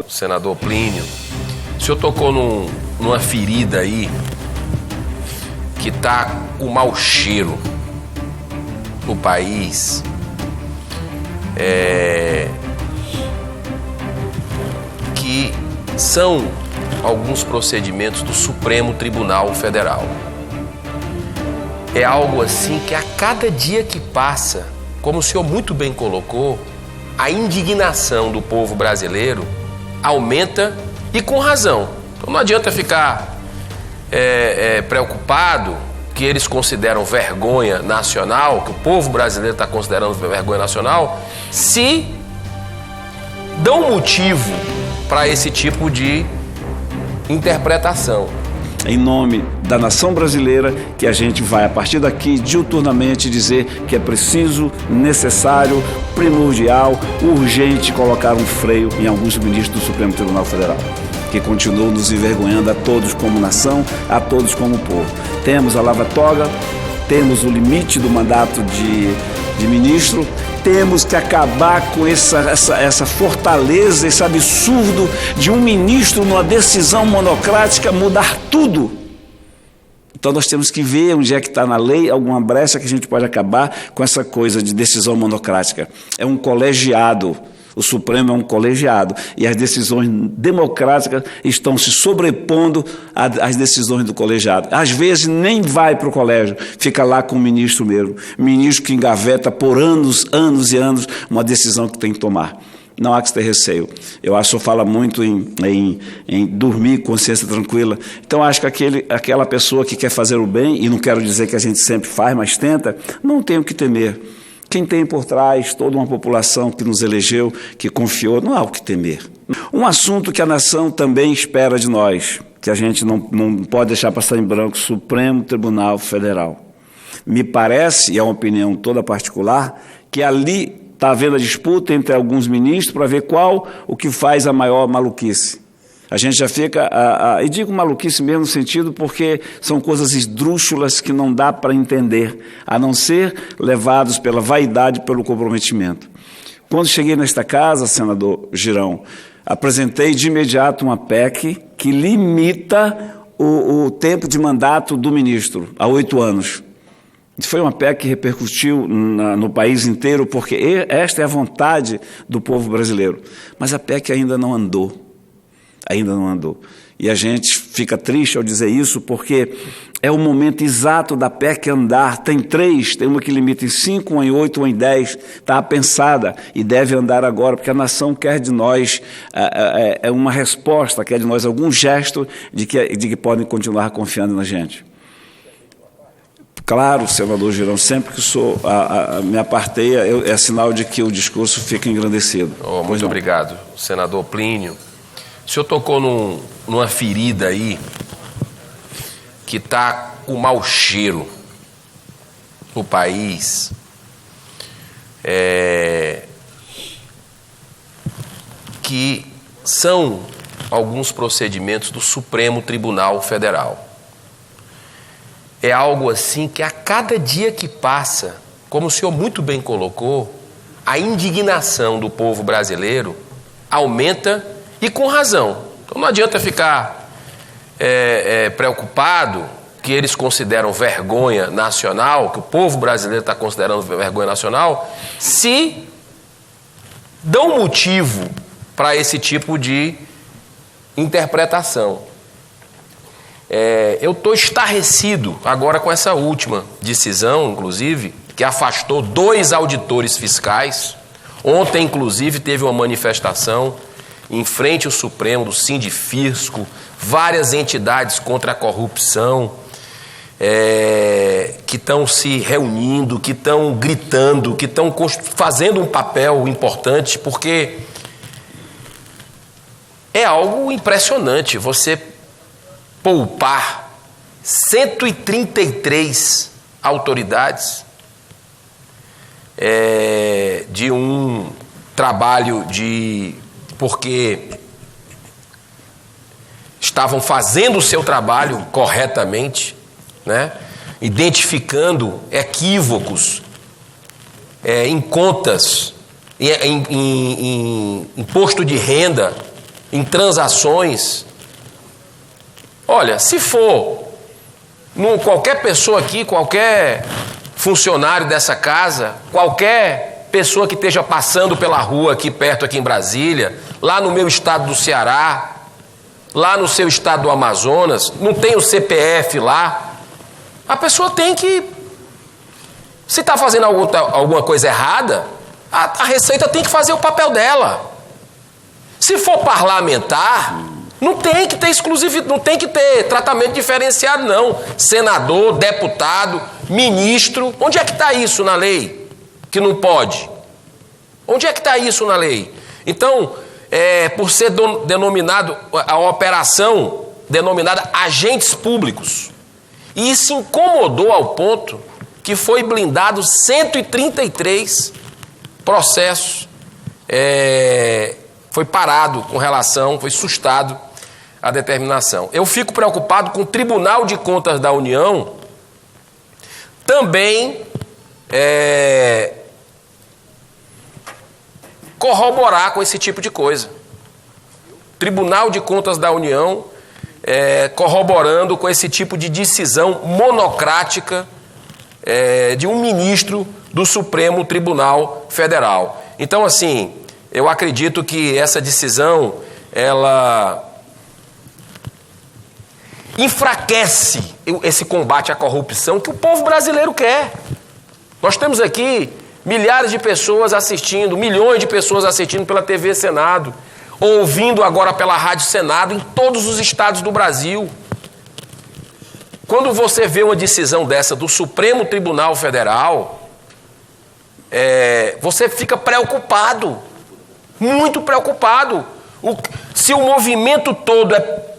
senador Plínio. O senhor tocou numa ferida aí que tá com mau cheiro no país. Que são alguns procedimentos do Supremo Tribunal Federal. É algo assim que a cada dia que passa, como o senhor muito bem colocou, a indignação do povo brasileiro aumenta e com razão. Então não adianta ficar preocupado que eles consideram vergonha nacional, que o povo brasileiro está considerando vergonha nacional, se dão motivo para esse tipo de interpretação. Em nome da nação brasileira, que a gente vai, a partir daqui, diuturnamente dizer que é preciso, necessário, primordial, urgente colocar um freio em alguns ministros do Supremo Tribunal Federal, que continuam nos envergonhando a todos como nação, a todos como povo. Temos a lava-toga, temos o limite do mandato de ministro, temos que acabar com essa fortaleza, esse absurdo de um ministro, numa decisão monocrática, mudar tudo. Então nós temos que ver onde é que está na lei alguma brecha que a gente pode acabar com essa coisa de decisão monocrática. É um colegiado. O Supremo é um colegiado e as decisões democráticas estão se sobrepondo às decisões do colegiado. Às vezes nem vai para o colégio, fica lá com o ministro mesmo. Ministro que engaveta por anos e anos uma decisão que tem que tomar. Não há que ter receio. Eu acho que o senhor fala muito em dormir com consciência tranquila. Então acho que aquela pessoa que quer fazer o bem, e não quero dizer que a gente sempre faz, mas tenta, não tem o que temer. Quem tem por trás toda uma população que nos elegeu, que confiou, não há o que temer. Um assunto que a nação também espera de nós, que a gente não pode deixar passar em branco, Supremo Tribunal Federal. Me parece, e é uma opinião toda particular, que ali está havendo a disputa entre alguns ministros para ver qual o que faz a maior maluquice. A gente já fica, e digo maluquice mesmo no sentido porque são coisas esdrúxulas que não dá para entender, a não ser levados pela vaidade, pelo comprometimento. Quando cheguei nesta casa, senador Girão, apresentei de imediato uma PEC que limita o tempo de mandato do ministro a 8 anos. Foi uma PEC que repercutiu no país inteiro, porque esta é a vontade do povo brasileiro. Mas a PEC ainda não andou. Ainda não andou. E a gente fica triste ao dizer isso, porque é o momento exato da PEC andar. Tem 3, tem uma que limita em 5, uma em 8, uma em 10. Está pensada e deve andar agora, porque a nação quer de nós uma resposta, quer de nós algum gesto de que podem continuar confiando na gente. Claro, senador Girão, sempre que me aparteia, é sinal de que o discurso fica engrandecido. Muito obrigado, senador Plínio. O senhor tocou numa ferida aí que está com mau cheiro no país. Que são alguns procedimentos do Supremo Tribunal Federal. É algo assim que a cada dia que passa, como o senhor muito bem colocou, a indignação do povo brasileiro aumenta e com razão. Então não adianta ficar preocupado que eles consideram vergonha nacional, que o povo brasileiro está considerando vergonha nacional, se dão motivo para esse tipo de interpretação. Eu estou estarrecido agora com essa última decisão, inclusive, que afastou 2 auditores fiscais. Ontem, inclusive, teve uma manifestação em frente ao Supremo, do Sindifisco, várias entidades contra a corrupção, que estão se reunindo, que estão gritando, que estão fazendo um papel importante, porque é algo impressionante você poupar 133 autoridades de um trabalho porque estavam fazendo o seu trabalho corretamente, né? Identificando equívocos em contas, em imposto de renda em transações. Olha, se for qualquer pessoa aqui, qualquer funcionário dessa casa, qualquer pessoa que esteja passando pela rua aqui perto, aqui em Brasília, lá no meu estado do Ceará, lá no seu estado do Amazonas, não tem o CPF lá, a pessoa tem que, se está fazendo alguma coisa errada, a Receita tem que fazer o papel dela. Se for parlamentar, não tem que ter exclusividade, não tem que ter tratamento diferenciado, não. Senador, deputado, ministro, onde é que está isso na lei? Que não pode. Onde é que está isso na lei? Então, por ser denominado, a operação denominada agentes públicos. E isso incomodou ao ponto que foi blindado 133 processos. Foi parado com relação, foi sustado a determinação. Eu fico preocupado com o Tribunal de Contas da União também corroborar com esse tipo de coisa. Tribunal de Contas da União corroborando com esse tipo de decisão monocrática de um ministro do Supremo Tribunal Federal. Então, assim, eu acredito que essa decisão, ela enfraquece esse combate à corrupção que o povo brasileiro quer. Nós temos aqui milhares de pessoas assistindo, milhões de pessoas assistindo pela TV Senado, ouvindo agora pela Rádio Senado em todos os estados do Brasil. Quando você vê uma decisão dessa do Supremo Tribunal Federal, você fica preocupado, muito preocupado. Se o movimento todo é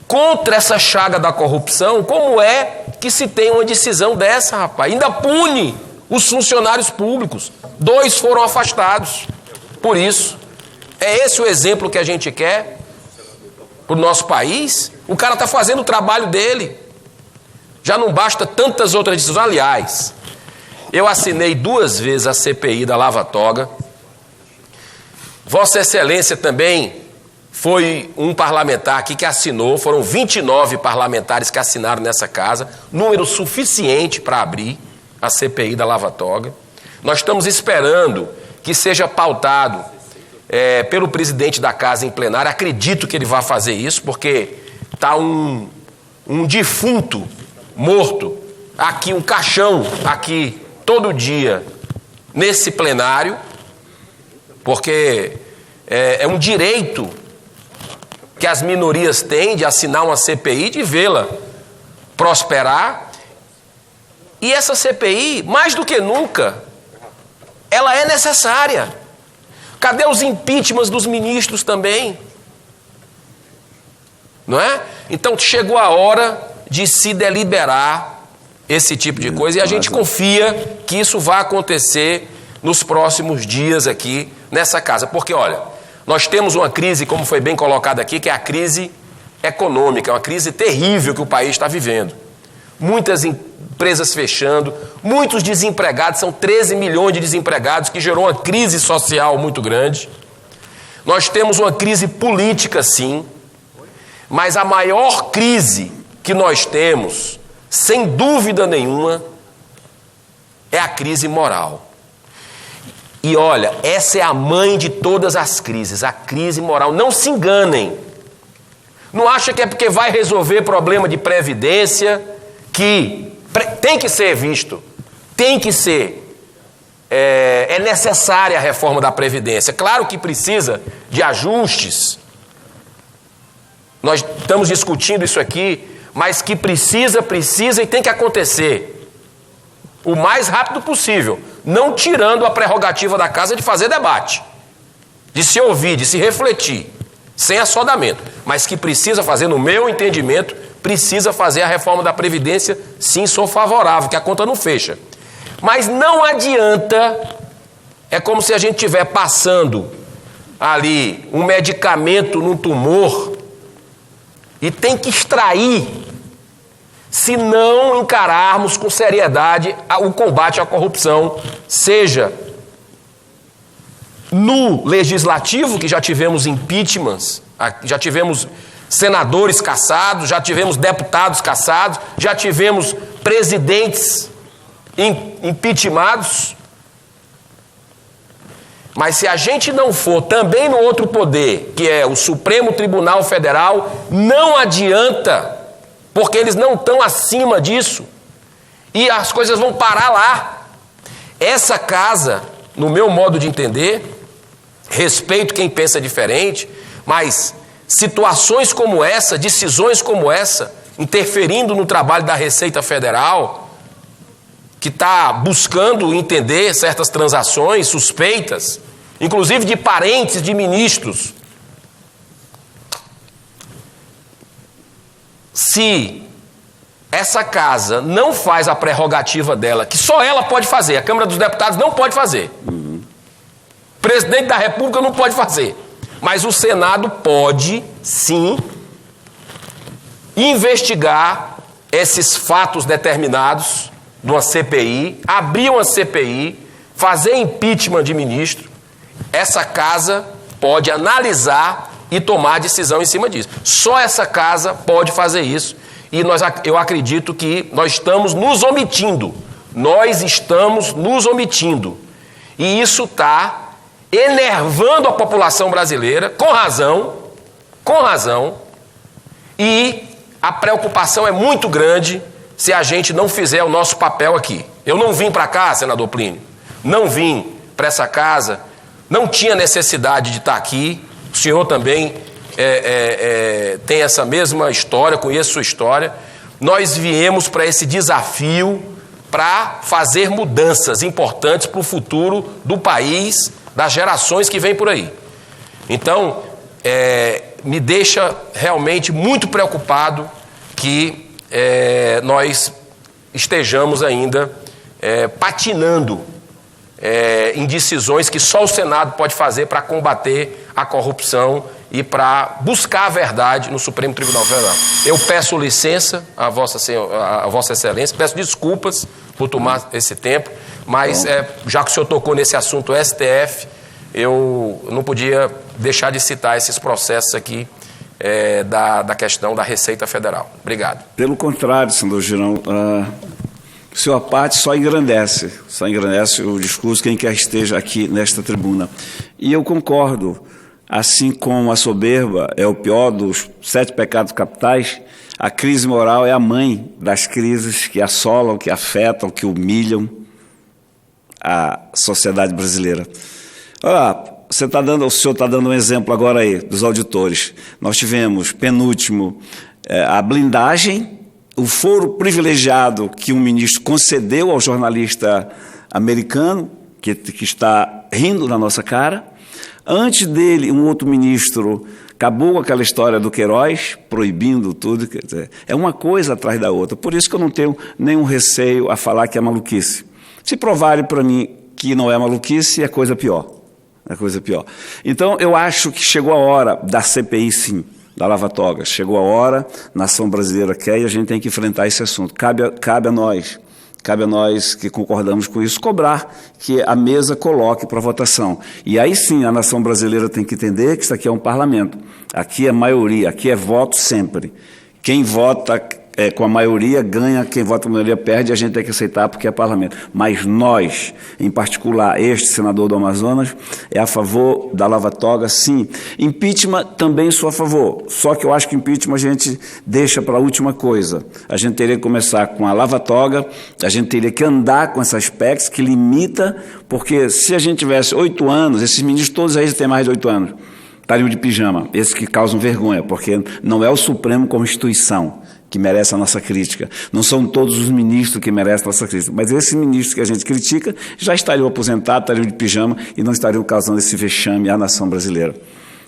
contra essa chaga da corrupção, como é que se tem uma decisão dessa, rapaz? Ainda pune os funcionários públicos. 2 foram afastados por isso. É esse o exemplo que a gente quer para o nosso país? O cara está fazendo o trabalho dele. Já não basta tantas outras decisões. Aliás, eu assinei 2 vezes a CPI da Lava Toga. Vossa Excelência também foi um parlamentar aqui que assinou. Foram 29 parlamentares que assinaram nessa casa. Número suficiente para abrir a CPI da Lava Toga. Nós estamos esperando que seja pautado pelo presidente da casa em plenário. Acredito que ele vai fazer isso, porque está um defunto morto aqui, um caixão aqui todo dia nesse plenário, porque é um direito que as minorias têm de assinar uma CPI, de vê-la prosperar. E essa CPI, mais do que nunca, ela é necessária. Cadê os impeachments dos ministros também? Não é? Então chegou a hora de se deliberar esse tipo de coisa, e a gente confia que isso vai acontecer nos próximos dias aqui nessa casa. Porque, olha, nós temos uma crise, como foi bem colocado aqui, que é a crise econômica, uma crise terrível que o país está vivendo. Muitas empresas fechando, muitos desempregados, são 13 milhões de desempregados, que gerou uma crise social muito grande. Nós temos uma crise política, sim, mas a maior crise que nós temos, sem dúvida nenhuma, é a crise moral. E olha, essa é a mãe de todas as crises, a crise moral. Não se enganem. Não acha que é porque vai resolver problema de previdência que tem que ser visto, tem que ser, é necessária a reforma da Previdência. Claro que precisa de ajustes, nós estamos discutindo isso aqui, mas que precisa e tem que acontecer o mais rápido possível, não tirando a prerrogativa da casa de fazer debate, de se ouvir, de se refletir, sem assodamento, mas que precisa fazer, no meu entendimento, precisa fazer a reforma da Previdência. Sim, sou favorável, que a conta não fecha. Mas não adianta, é como se a gente estiver passando ali um medicamento num tumor e tem que extrair, se não encararmos com seriedade o combate à corrupção, seja no legislativo, que já tivemos impeachments, já tivemos senadores cassados, já tivemos deputados cassados, já tivemos presidentes impeachmentados. Mas se a gente não for também no outro poder, que é o Supremo Tribunal Federal, não adianta, porque eles não estão acima disso. E as coisas vão parar lá. Essa casa, no meu modo de entender, respeito quem pensa diferente, mas situações como essa, decisões como essa, interferindo no trabalho da Receita Federal, que está buscando entender certas transações suspeitas, inclusive de parentes de ministros. Se essa casa não faz a prerrogativa dela, que só ela pode fazer, a Câmara dos Deputados não pode fazer, o presidente da República não pode fazer, mas o Senado pode, sim, investigar esses fatos determinados de uma CPI, abrir uma CPI, fazer impeachment de ministro. Essa casa pode analisar e tomar decisão em cima disso. Só essa casa pode fazer isso. E eu acredito que nós estamos nos omitindo. Nós estamos nos omitindo. E isso está enervando a população brasileira, com razão, e a preocupação é muito grande se a gente não fizer o nosso papel aqui. Eu não vim para cá, senador Plínio, não vim para essa casa, não tinha necessidade de estar aqui. O senhor também tem essa mesma história, conheço sua história. Nós viemos para esse desafio para fazer mudanças importantes para o futuro do país, das gerações que vêm por aí. Então, me deixa realmente muito preocupado que nós estejamos ainda patinando em decisões que só o Senado pode fazer para combater a corrupção e para buscar a verdade no Supremo Tribunal Federal. Eu peço licença a Vossa Excelência, peço desculpas por tomar esse tempo, mas já que o senhor tocou nesse assunto STF, eu não podia deixar de citar esses processos aqui da questão da Receita Federal. Obrigado. Pelo contrário, senador Girão, sua parte só engrandece o discurso quem quer esteja aqui nesta tribuna. E eu concordo, assim como a soberba é o pior dos 7 pecados capitais, a crise moral é a mãe das crises que assolam, que afetam, que humilham a sociedade brasileira. Olha, o senhor está dando um exemplo agora aí dos auditores. Nós tivemos, penúltimo, a blindagem, o foro privilegiado que um ministro concedeu ao jornalista americano, que está rindo na nossa cara. Antes dele, um outro ministro acabou com aquela história do Queiroz, proibindo tudo. Quer dizer, é uma coisa atrás da outra. Por isso que eu não tenho nenhum receio a falar que é maluquice. Se provarem para mim que não é maluquice, é coisa pior. É coisa pior. Então, eu acho que chegou a hora da CPI, sim, da Lava Toga. Chegou a hora, a nação brasileira quer, e a gente tem que enfrentar esse assunto. Cabe a nós que concordamos com isso, cobrar que a mesa coloque para votação. E aí sim, a nação brasileira tem que entender que isso aqui é um parlamento. Aqui é maioria, aqui é voto sempre. Quem vota com a maioria ganha, quem vota com a maioria perde, e a gente tem que aceitar porque é parlamento. Mas nós, em particular, este senador do Amazonas, é a favor da Lava Toga, sim. Impeachment também sou a favor, só que eu acho que impeachment a gente deixa para a última coisa. A gente teria que começar com a Lava Toga, a gente teria que andar com essas PECs que limita, porque se a gente tivesse 8 anos, esses ministros todos aí têm mais de 8 anos, estariam de pijama, esses que causam vergonha, porque não é o Supremo como instituição que merece a nossa crítica. Não são todos os ministros que merecem a nossa crítica, mas esses ministros que a gente critica já estariam aposentados, estariam de pijama e não estariam causando esse vexame à nação brasileira.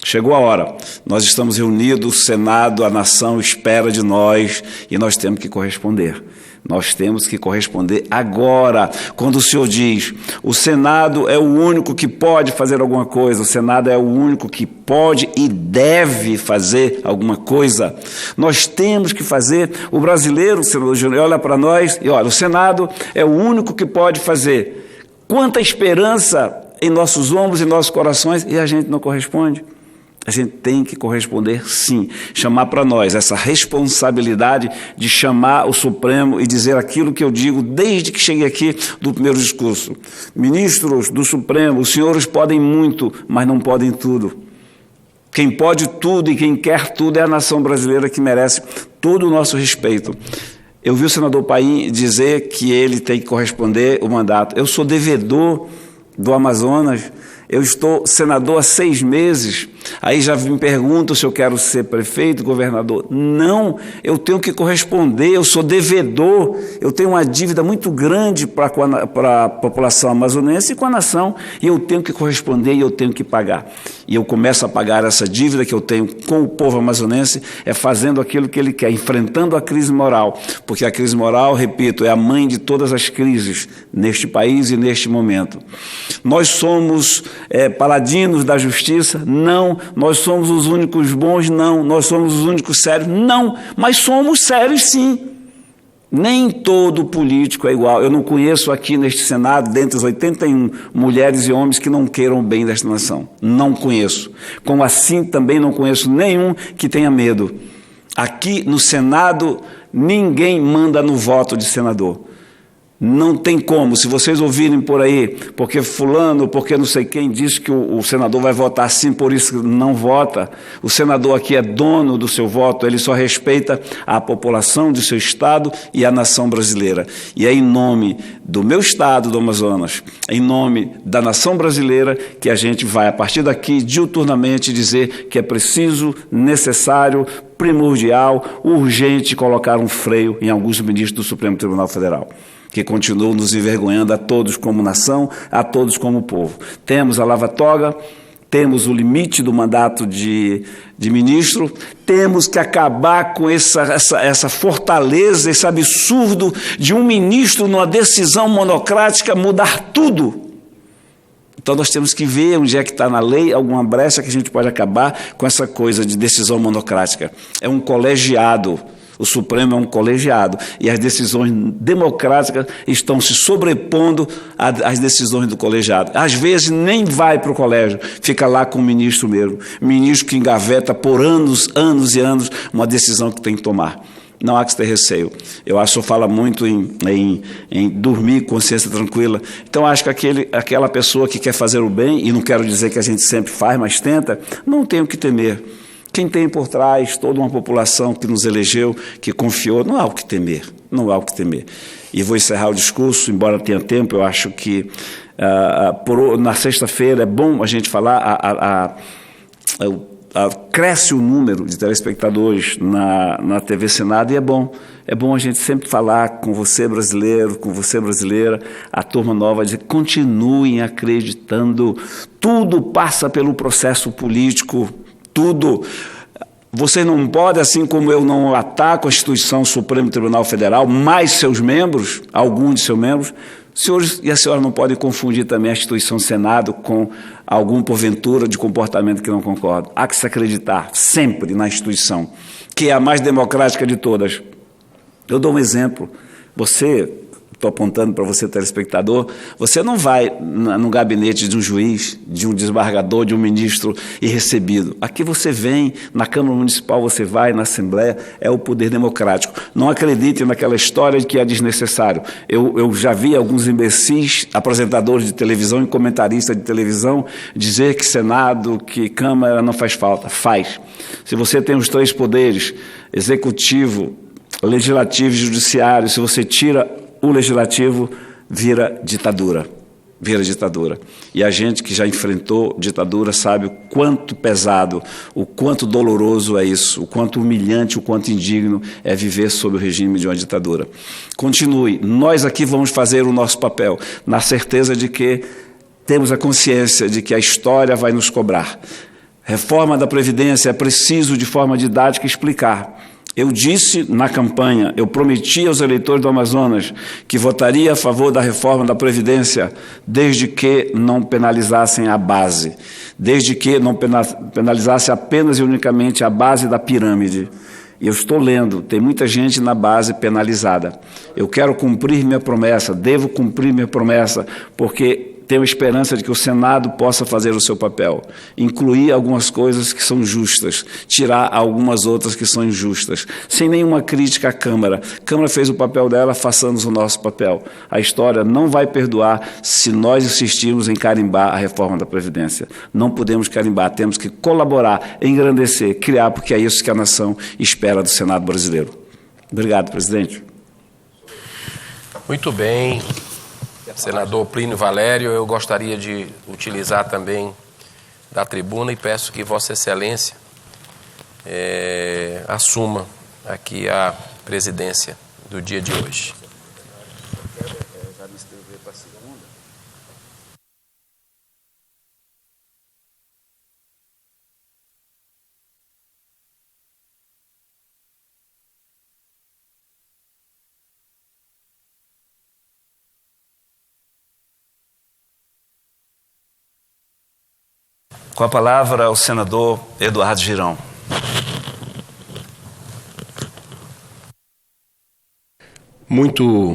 Chegou a hora, nós estamos reunidos, o Senado, a nação espera de nós e nós temos que corresponder. Nós temos que corresponder agora, quando o senhor diz, o Senado é o único que pode fazer alguma coisa, o Senado é o único que pode e deve fazer alguma coisa. Nós temos que fazer, o brasileiro, o senador Júnior, olha para nós e olha, o Senado é o único que pode fazer. Quanta esperança em nossos ombros, em nossos corações, e a gente não corresponde. A gente tem que corresponder, sim, chamar para nós essa responsabilidade de chamar o Supremo e dizer aquilo que eu digo desde que cheguei aqui do primeiro discurso. Ministros do Supremo, os senhores podem muito, mas não podem tudo. Quem pode tudo e quem quer tudo é a nação brasileira, que merece todo o nosso respeito. Eu vi o senador Paim dizer que ele tem que corresponder o mandato. Eu sou devedor do Amazonas. Eu estou senador há 6 meses, aí já me perguntam se eu quero ser prefeito, governador. Não, eu tenho que corresponder, eu sou devedor, eu tenho uma dívida muito grande para a população amazonense e com a nação, e eu tenho que corresponder e eu tenho que pagar. E eu começo a pagar essa dívida que eu tenho com o povo amazonense, fazendo aquilo que ele quer, enfrentando a crise moral, porque a crise moral, repito, é a mãe de todas as crises neste país e neste momento. Nós somos paladinos da justiça? Não. Nós somos os únicos bons? Não. Nós somos os únicos sérios? Não. Mas somos sérios, sim. Nem todo político é igual. Eu não conheço aqui neste Senado, dentre os 81 mulheres e homens que não queiram o bem desta nação. Não conheço. Como assim também não conheço nenhum que tenha medo. Aqui no Senado, ninguém manda no voto de senador. Não tem como, se vocês ouvirem por aí, porque fulano, porque não sei quem disse que o senador vai votar assim, por isso não vota. O senador aqui é dono do seu voto, ele só respeita a população do seu estado e a nação brasileira. E é em nome do meu estado, do Amazonas, em nome da nação brasileira, que a gente vai, a partir daqui, diuturnamente dizer que é preciso, necessário, primordial, urgente colocar um freio em alguns ministros do Supremo Tribunal Federal, que continuam nos envergonhando a todos como nação, a todos como povo. Temos a lava-toga, temos o limite do mandato de ministro, temos que acabar com essa fortaleza, esse absurdo de um ministro, numa decisão monocrática, mudar tudo. Então nós temos que ver onde é que está na lei alguma brecha que a gente pode acabar com essa coisa de decisão monocrática. É um colegiado. O Supremo é um colegiado e as decisões democráticas estão se sobrepondo às decisões do colegiado. Às vezes nem vai para o colégio, fica lá com o ministro mesmo. Ministro que engaveta por anos e anos uma decisão que tem que tomar. Não há que ter receio. Eu acho que o senhor fala muito em dormir, consciência tranquila. Então, acho que aquela pessoa que quer fazer o bem, e não quero dizer que a gente sempre faz, mas tenta, não tem o que temer. Quem tem por trás toda uma população que nos elegeu, que confiou, não há o que temer, não há o que temer. E vou encerrar o discurso, embora tenha tempo, eu acho que na sexta-feira é bom a gente falar, cresce o número de telespectadores na TV Senado e é bom a gente sempre falar com você brasileiro, com você brasileira, a turma nova, dizer continuem acreditando, tudo passa pelo processo político, tudo. Você não pode, assim como eu não ataco a instituição Supremo Tribunal Federal, mais seus membros, alguns de seus membros, os senhores e a senhora não podem confundir também a instituição Senado com algum porventura de comportamento que não concordo. Há que se acreditar sempre na instituição, que é a mais democrática de todas. Eu dou um exemplo. Você, estou apontando para você, telespectador, você não vai no gabinete de um juiz, de um desembargador, de um ministro e recebido. Aqui você vem, na Câmara Municipal você vai, na Assembleia, é o poder democrático. Não acredite naquela história de que é desnecessário. Eu já vi alguns imbecis, apresentadores de televisão e comentaristas de televisão, dizer que Senado, que Câmara não faz falta. Faz. Se você tem os 3 poderes, executivo, legislativo e judiciário, se você tira o legislativo, vira ditadura. E a gente que já enfrentou ditadura sabe o quanto pesado, o quanto doloroso é isso, o quanto humilhante, o quanto indigno é viver sob o regime de uma ditadura. Continue, nós aqui vamos fazer o nosso papel, na certeza de que temos a consciência de que a história vai nos cobrar. Reforma da Previdência é preciso, de forma didática, explicar. Eu disse na campanha, eu prometi aos eleitores do Amazonas que votaria a favor da reforma da Previdência desde que não penalizassem a base, desde que não penalizasse apenas e unicamente a base da pirâmide. E eu estou lendo, tem muita gente na base penalizada. Eu quero cumprir minha promessa, devo cumprir minha promessa, porque Tenho esperança de que o Senado possa fazer o seu papel, incluir algumas coisas que são justas, tirar algumas outras que são injustas, sem nenhuma crítica à Câmara. A Câmara fez o papel dela, façamos o nosso papel. A história não vai perdoar se nós insistirmos em carimbar a reforma da Previdência. Não podemos carimbar, temos que colaborar, engrandecer, criar, porque é isso que a nação espera do Senado brasileiro. Obrigado, presidente. Muito bem, senador Plínio Valério, eu gostaria de utilizar também da tribuna e peço que Vossa Excelência assuma aqui a presidência do dia de hoje. Com a palavra, o senador Eduardo Girão. Muito